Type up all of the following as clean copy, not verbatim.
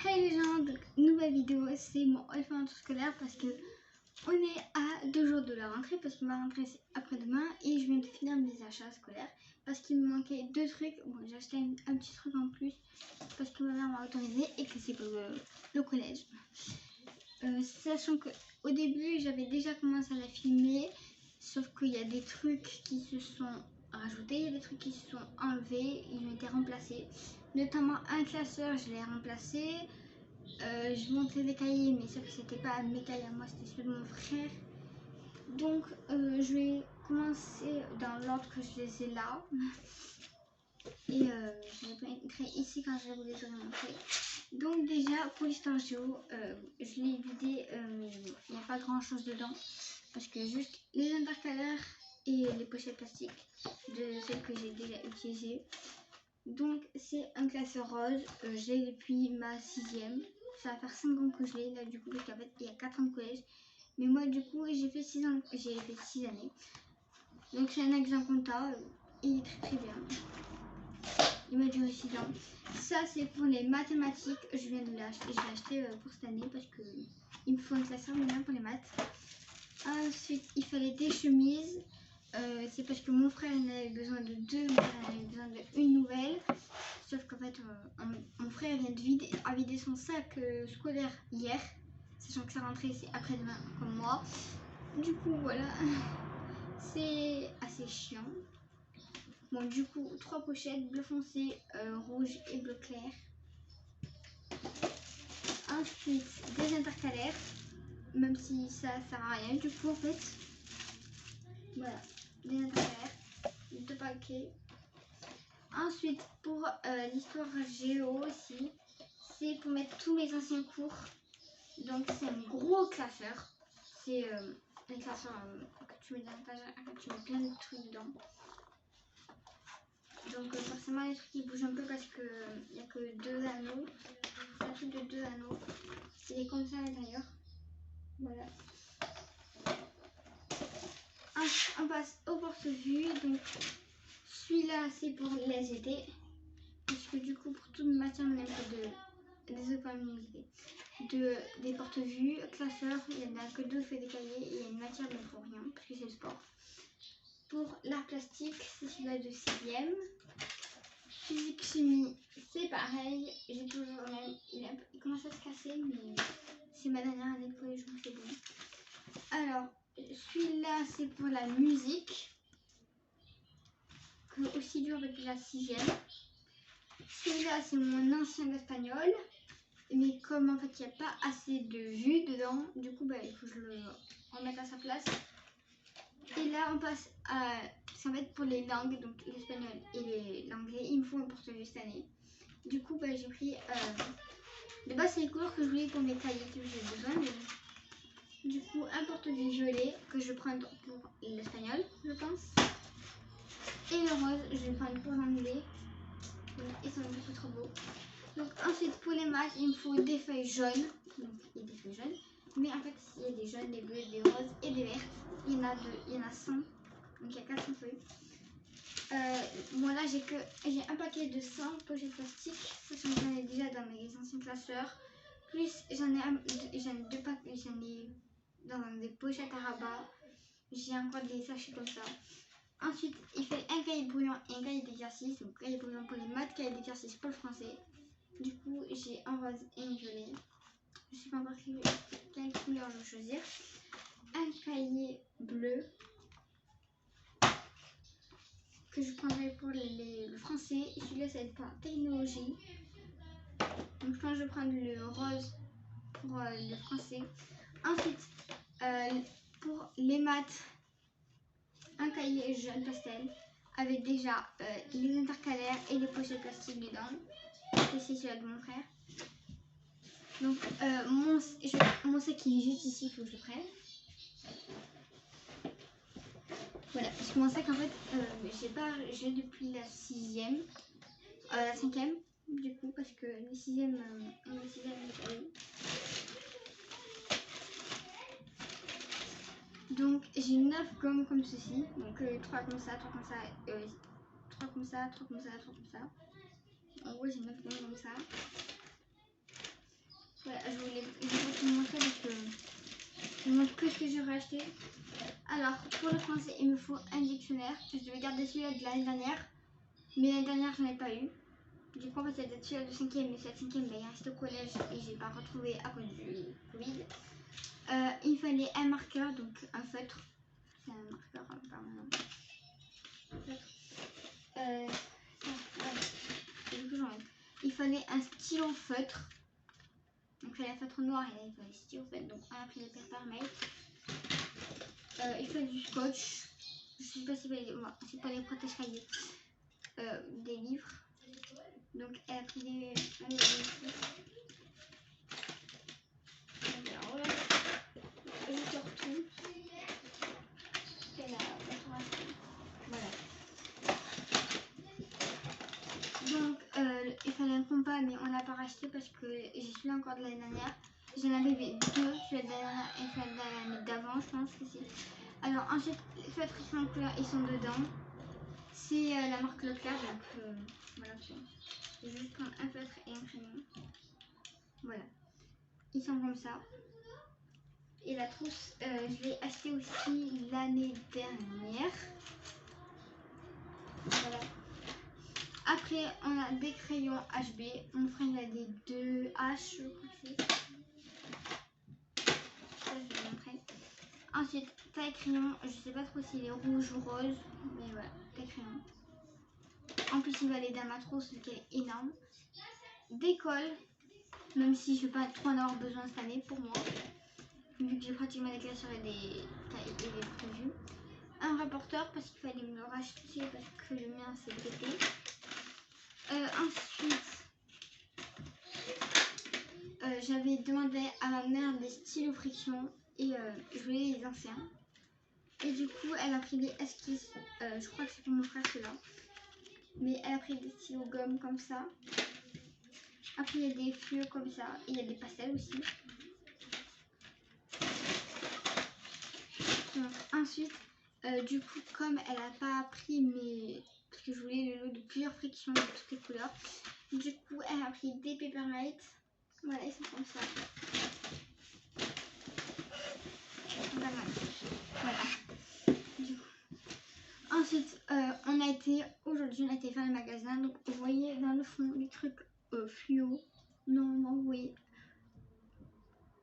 Hey les gens, donc nouvelle vidéo, c'est mon ordinateur scolaire parce que on est à 2 jours de la rentrée parce que ma rentrée c'est après-demain et je viens de finir mes achats scolaires parce qu'il me manquait 2 trucs. Bon, j'ai acheté un petit truc en plus parce que ma mère m'a autorisé et que c'est pour le collège. Sachant que au début j'avais déjà commencé à la filmer, sauf qu'il y a des trucs qui se sont rajoutés, il y a des trucs qui se sont enlevés, ils ont été remplacés. Notamment un classeur, je l'ai remplacé. Je montais des cahiers, mais sauf que c'était pas mes cahiers à moi, c'était ceux de mon frère. Donc je vais commencer dans l'ordre que je les ai là. Et je les mettrai ici quand je vais vous les aurai montrés. Donc déjà pour l'histoire géo, je l'ai vidé, il n'y a pas grand chose dedans. Parce que juste les intercalaires et les pochettes plastiques de celles que j'ai déjà utilisées. Donc c'est un classeur rose, je l'ai depuis ma 6e. Ça va faire 5 ans que je l'ai là du coup parce qu'en fait il y a 4 ans de collège. Mais moi du coup j'ai fait 6 ans, j'ai fait 6 années. Donc c'est un examen compta, il est très bien. Il m'a duré 6 ans. Ça c'est pour les mathématiques, je viens de l'acheter, je l'ai acheté pour cette année parce que il me faut un classeur bien pour les maths. Ensuite il fallait des chemises. C'est parce que mon frère il avait besoin de 2, mon frère avait besoin d'une nouvelle. Sauf qu'en fait, mon frère vient de vider son sac scolaire hier, sachant que sa rentrée c'est après-demain comme moi. Du coup, voilà, c'est assez chiant. Bon, du coup, 3 pochettes, bleu foncé, rouge et bleu clair. Ensuite, des intercalaires, même si ça sert à rien du coup en fait. Voilà, des intercalaires, 2 paquets. Ensuite, pour l'histoire géo aussi, c'est pour mettre tous mes anciens cours. Donc c'est un gros classeur. C'est un classeur que tu mets dans la page, que tu mets plein de trucs dedans. Donc forcément les trucs ils bougent un peu parce que il n'y a que 2 anneaux. C'est un truc de 2 anneaux. Il est comme ça à l'intérieur. Voilà. On passe au porte-vue. Donc celui-là c'est pour les aider. Parce que du coup pour toute matière on a des porte-vues, classeurs, il n'y en a que 2 fait des cahiers et il y a une matière mais pour rien parce que c'est le sport. Pour l'art plastique, c'est celui-là de 6e. Physique chimie, c'est pareil, j'ai toujours le même, il commence à se casser mais c'est ma dernière année de collège donc c'est bon. Alors, celui-là c'est pour la musique, que aussi dur depuis la 6e. Celui-là c'est mon ancien espagnol. Mais comme en fait il n'y a pas assez de vue dedans, du coup bah, il faut que je le remette à sa place. Et là on passe à, ça va être pour les langues, donc l'espagnol et l'anglais, il me faut un porte-vue cette année. Du coup bah, j'ai pris, de base c'est les couleurs que je voulais pour mes cahiers que j'ai besoin. Mais, du coup un porte-vue violet que je vais prendre pour l'espagnol je pense. Et le rose je vais prendre pour l'anglais. Ils sont beaucoup trop beaux. Donc ensuite pour les maths il me faut des feuilles jaunes. Donc il y a des feuilles jaunes. Mais en fait il y a des jaunes, des bleus, des roses et des vertes. Il y en a 100. Donc il y a 400 feuilles. Moi là j'ai un paquet de 100 pochettes plastiques. Ça j'en ai déjà dans mes anciens classeurs. Plus j'en ai 2 paquets, j'en ai dans des pochettes à rabat. J'ai encore des sachets comme ça. Ensuite, il fait un cahier brouillon et un cahier d'exercice. Donc, cahier brouillon pour les maths, cahier d'exercice pour le français. Du coup, j'ai un rose et un violet. Je ne sais pas encore quelle couleur je vais choisir. Un cahier bleu que je prendrai pour le français. Et celui-là, ça va être pour la technologie. Donc, je pense que je vais prendre le rose pour le français. Ensuite, pour les maths, un cahier jaune pastel avec déjà les intercalaires et les pochettes plastiques dedans. C'est celui-là de mon frère. Donc mon sac il est juste ici, il faut que je le prenne. Voilà, parce que mon sac en fait j'ai depuis la 6e, la 5e du coup parce que les 6e j'ai pas eu. Donc j'ai 9 gommes comme ceci, donc 3 comme ça, 3 comme ça, 3 comme ça, 3 comme ça, 3 comme ça. En gros j'ai 9 gommes comme ça. Je vous montre que ce que j'aurais acheté. Alors, pour le français, il me faut un dictionnaire. Je devais garder celui-là de l'année dernière. Mais l'année dernière, je n'en ai pas eu. Du coup, en fait, c'est celui-là de 5e. Mais celui de 5e, il reste au collège et je n'ai pas retrouvé à cause du Covid. Il fallait un marqueur, donc un feutre. C'est un marqueur, apparemment. Il fallait un stylo feutre. Donc, il fallait un feutre noir et là, il fallait stylo feutre. Donc, on a pris les Papermate. Il fallait du scotch. Je sais pas si c'est pas les protège-cahiers. Des livres. Donc, elle a pris des livres. Alors, là, je sors tout. Et là, voilà. Donc, il fallait un compas, mais on l'a pas racheté parce que j'ai celui encore de l'année dernière. J'en avais deux, celui de l'année dernière et celui de l'année d'avant, je pense que c'est. Alors, ensuite, les feutres qui sont couleur, ils sont dedans. C'est la marque Leclerc, donc voilà. Je vais juste prendre un feutre et un crayon. Voilà. Ils sont comme ça. Et la trousse, je l'ai acheté aussi l'année dernière. Voilà. Après, on a des crayons HB. Mon frère, il a des 2H, je crois que c'est. Ça, je vais vous montrer. Ensuite, taille crayon. Je sais pas trop s'il est rouge ou rose. Mais voilà, taille crayon. En plus, il va aller dans ma trousse, qui est énorme. Des cols. Même si je ne vais pas trop en avoir besoin cette année pour moi. Vu que j'ai pratiquement des classes sur des tailles et des prévus. Un rapporteur parce qu'il fallait me le racheter parce que le mien s'est pété. Ensuite, j'avais demandé à ma mère des stylos friction et je voulais les anciens. Et du coup, elle a pris des esquisses. Je crois que c'est pour mon frère ceux-là. Mais elle a pris des stylos gomme comme ça. Après, il y a des fluos comme ça. Et il y a des pastels aussi. Donc, ensuite, du coup, comme elle n'a pas pris mes. Parce que je voulais le lot de plusieurs frictions de toutes les couleurs. Du coup, elle a pris des Papermate. Voilà, ils sont comme ça. Voilà. Du coup. Ensuite, aujourd'hui, on a été faire le magasin. Donc, vous voyez dans le fond les trucs fluo. Normalement, vous voyez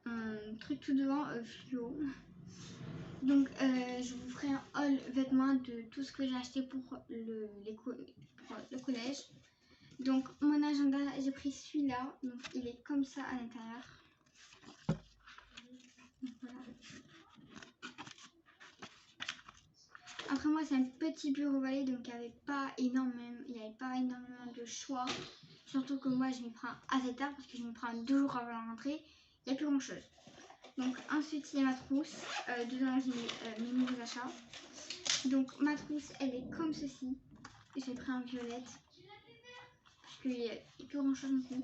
un truc tout devant fluo. Donc, je vous ferai un haul vêtements de tout ce que j'ai acheté pour le collège. Donc, mon agenda, j'ai pris celui-là. Donc, il est comme ça à l'intérieur. Voilà. Après, moi, c'est un petit bureau balai, donc il n'y avait pas énormément de choix. Surtout que moi, je m'y prends assez tard parce que je m'y prends 2 jours avant la rentrée. Il n'y a plus grand chose. Donc, ensuite, il y a ma trousse. Dedans, j'ai mes nouveaux achats. Donc, ma trousse, elle est comme ceci. J'ai pris en violette. Parce qu'il n'y a plus grand chose non plus.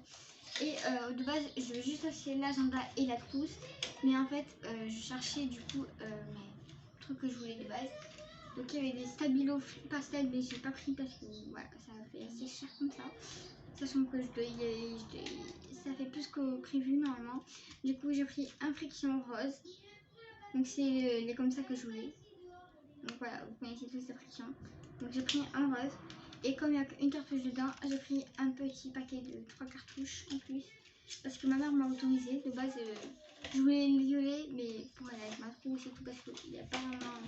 Et de base, je vais juste acheter l'agenda et la trousse. Mais en fait, je cherchais du coup mes trucs que je voulais de base. Donc il y avait des stabilos pastel, mais j'ai pas pris parce que voilà, ça fait assez cher comme ça. Sachant que ça fait plus que prévu normalement. Du coup, j'ai pris un friction rose. Donc c'est les comme ça que je voulais. Donc voilà, vous connaissez tous ces frictions. Donc j'ai pris un rose. Et comme il n'y a qu'une cartouche dedans, j'ai pris un petit paquet de 3 cartouches en plus. Parce que ma mère m'a autorisé. De base, je voulais le violet, mais pour aller avec ma trousse et tout, parce qu'il n'y a pas vraiment.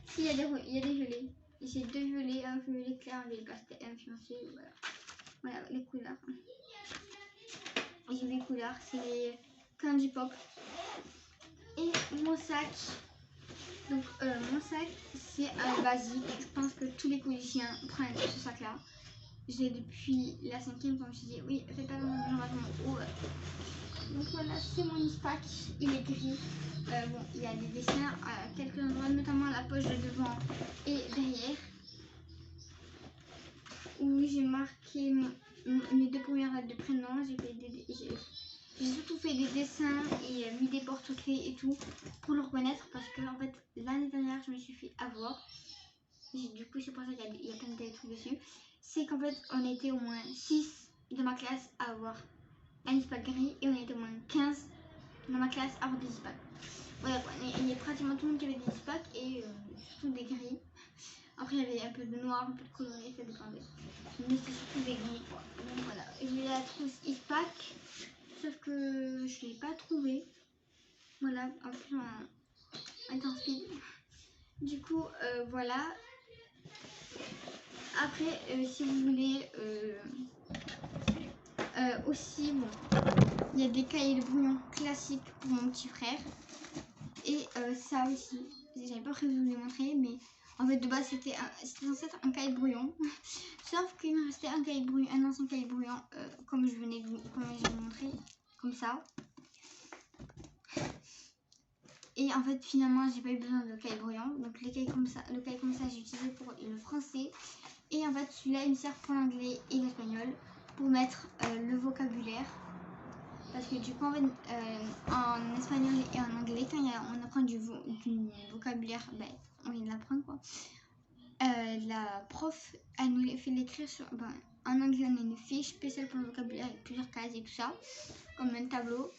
Si, il y a des violets. Et j'ai 2 violets, un violet clair, un violet pastel, un fiancé. Voilà. Voilà les couleurs. Et j'ai les couleurs, c'est les Candy Pop. Et mon sac. Donc mon sac, c'est un basique. Je pense que tous les collégiens prennent ce sac là. Je l'ai depuis la 5e, comme je disais. Oui, faites pas vraiment haut. Donc voilà, c'est mon ispac. Il est gris. Bon, il y a des dessins à quelques endroits, notamment la poche de devant et derrière. Où j'ai marqué mes 2 premières lettres de prénom. J'ai surtout fait des dessins et mis des porte-clés et tout pour le reconnaître parce que en fait l'année dernière je me suis fait avoir. Du coup c'est pour ça qu'il y a plein de trucs dessus. C'est qu'en fait on était au moins 6 de ma classe à avoir un ispac gris et on était au moins 15 dans ma classe à avoir des ispacs. Voilà quoi, il y a pratiquement tout le monde qui avait des Ispac et surtout des gris. Après il y avait un peu de noir, un peu de coloré, ça dépendait. Mais c'est surtout des gris quoi. Donc voilà, je voulais la trousse Ispac, sauf que je ne l'ai pas trouvée. Voilà, en plus on est en speed. Du coup voilà. Après si vous voulez aussi, bon, il y a des cahiers de brouillon classiques pour mon petit frère. Et ça aussi, j'avais pas prévu de vous les montrer, mais en fait de base c'était censé être un cahier de brouillon. Sauf qu'il me restait un cahier de brouillon, un ancien cahier de brouillon, comme je venais de vous montrer, comme ça. Et en fait finalement j'ai pas eu besoin de cahier de brouillon. Donc le cahier comme ça j'ai utilisé pour le français. Et en fait celui-là il me sert pour l'anglais et l'espagnol, pour mettre le vocabulaire. Parce que du coup, en espagnol et en anglais, quand on apprend du vocabulaire, ben, on vient de l'apprendre quoi. La prof, elle nous fait l'écrire sur. Ben, en anglais, on a une fiche spéciale pour le vocabulaire avec plusieurs cases et tout ça, comme un tableau.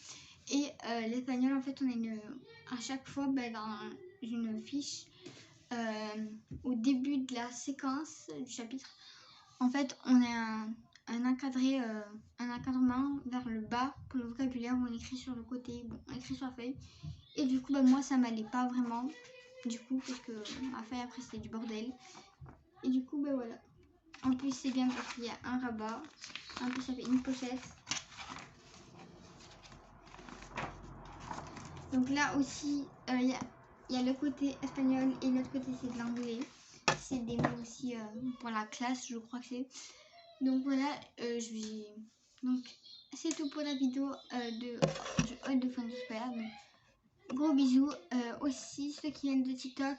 Et l'espagnol, en fait, on a à chaque fois ben, dans une fiche, au début de la séquence du chapitre, en fait, on a un encadrement vers le bas pour le vocabulaire où on écrit sur le côté, bon, on écrit sur la feuille. Et du coup, bah, moi, ça m'allait pas vraiment, du coup, parce que ma feuille après c'était du bordel. Et du coup, bah voilà. En plus, c'est bien parce qu'il y a un rabat. En plus, ça fait une pochette. Donc là aussi, il y a le côté espagnol et l'autre côté c'est de l'anglais. C'est des mots aussi pour la classe, je crois que c'est. Donc voilà, donc c'est tout pour la vidéo du haul de fin de scolaire. Gros bisous. Aussi ceux qui viennent de TikTok,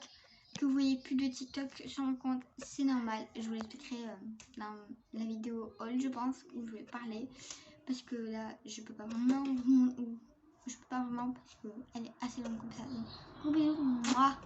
que vous voyez plus de TikTok sur mon compte, c'est normal. Je vous l'expliquerai dans la vidéo haul, je pense, où je vais parler, parce que là je peux pas vraiment parce qu'elle est assez longue comme ça. Donc gros bisous, moi.